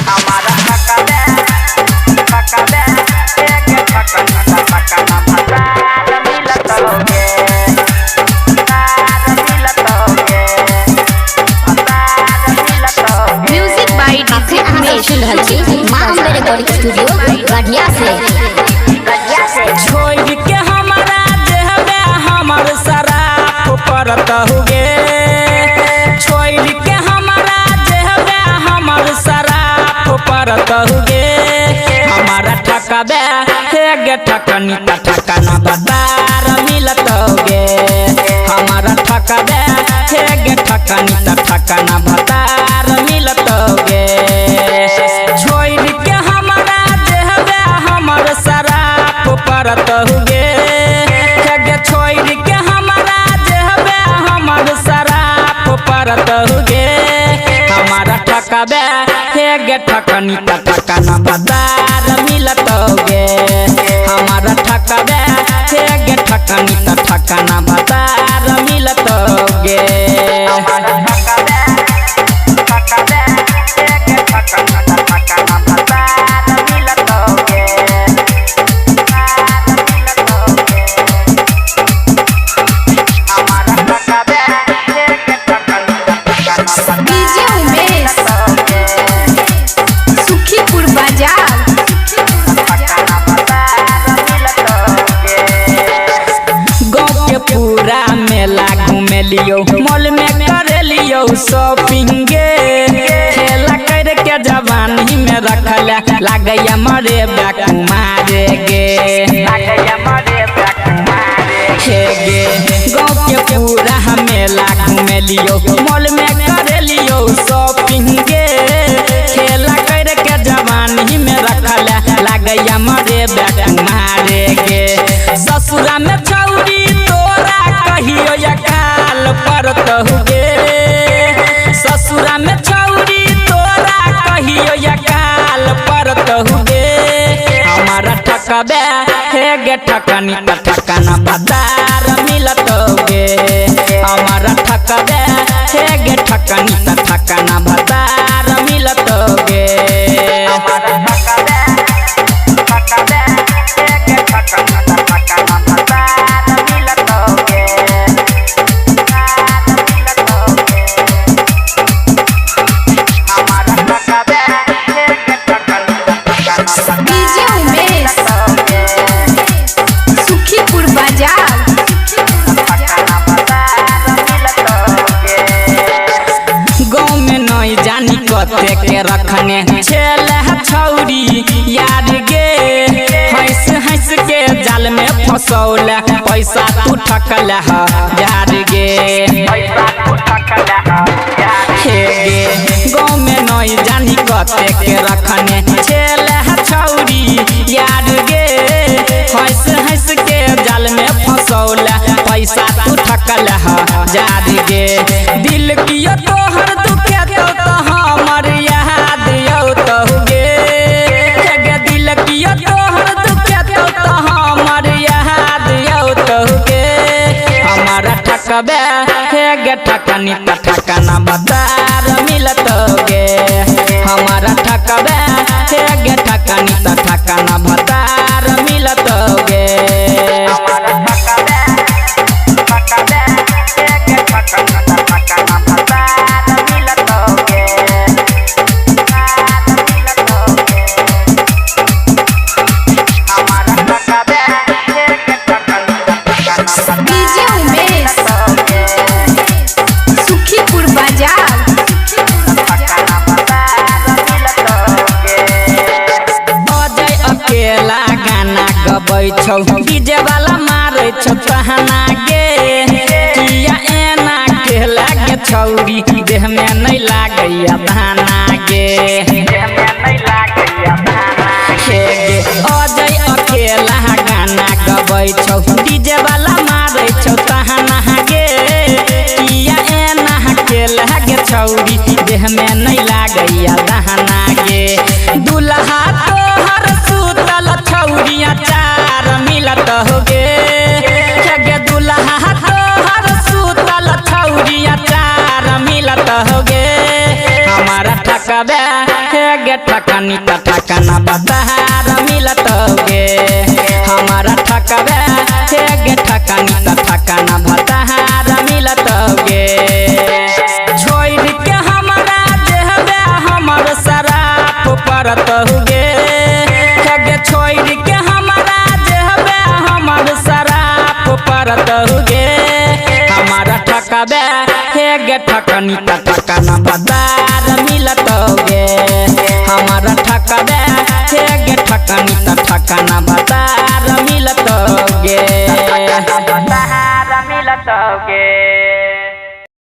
हमारा ठकबे एक ठकनी ठकना भतार मिलत होगे म्यूजिक बाय डीजे उमेश हल्की मां अम्बे रिकॉर्डिंग स्टूडियो गढ़िया से छोड़ के हमारा देहबे हमर शराब परत होगे छोड़ के हमारा देहबे हमर शराब परत होगे हमारा ठकबे हेगे ठकनी ठकना भतार मिलत होगे हमारा ठकबे हेगे ठकनी ठकना भतार मिलत होगे छोड़ के हमारा देहबे हमर शराब परत होगे छोड़ के हमारा देहबे हमर शराब परत होगे हमारा ठकबे हेगे ठकनी ठकना भतार मिलत होगे हमारा ठकबे हेगे ठकनी ठकना भतार मिलत होगे डीजे उमेश सुखीपुर बाजार गाँव के पूरा मेला घूमे लियो मॉल में करे लियो शॉपिंग खेला कर के जवानी में रखल लागैया मरे बैक मारे गे गाँव के पूरा मेला घूमे लियो मॉल में करे लियो शॉपिंग खेला कर के जवानी में रखल लागैया मरे बैक मारे गे ससुरा में छौरी तोरा कहियो या काल परत होगे ससुरा में छौरी तोरा कहियो या काल परत होगे हमारा ठकबे हेगे ठकनी ठकना भतार मिलत होगे हमारा ठकबे हेगे ठकनी ठकना भतार मिलत होगे डीजे उमेश सुखीपुर बाजार गाँव में नहीं जानी कते के रखने छेल छौरी यार गे हंस हंस के जाल में फसौल पैसा तू ठकल यार गे गाँव में नहीं जानी कते के रखने छेल छौरी यार गे हंस हंस के जाल में फसौल पैसा तू ठकल यार गे दिल कियो तोहर दुखे तो हमर याद यौ तो गे दिल कियो तोहर दुखे तो हमर याद यौ तो गे हमारा ठकबे हेगे ठकनी ठकना भतार मिलत होगे हमारा ठकबे हेगे ठकनी ठकना भतार मिलत होगे डीजे उमेश सुखीपुर बाजार अजय अकेला गाना गबै छौ डीजे वाला मारै छौ तहना गे किया एना के लागे छौरी देह में नहीं लागैया धाना गे अजय अकेला गाना गबै छौ डीजे वाला मारै छौ तहना गे किया एना के लागे छौरी देह में नहीं लागैया धाना गे दुल्हा तोहर सुतल छौरिया चार मिलत होगे दुल्हा तोहर सुतल छौरिया चार मिलत होगे हमारा ठकबे हे गे ठकनी त ठकना बतहार मिलतोगे हमारा ठकबे हे गे ठकनी त ठकना बतहार मिलतोगे छोड़ के हमारा देहबे हमर शराब परतोगे हे गे छोड़ के हमारा देहबे हमर शराब परतोगे हमारा ठकबे हे गे ठकनी त ठकना बदार मिलतोगे हमारा ठकबे हे गे ठकनी त ठकना बदार मिलतोगे बदार मिलतोगे।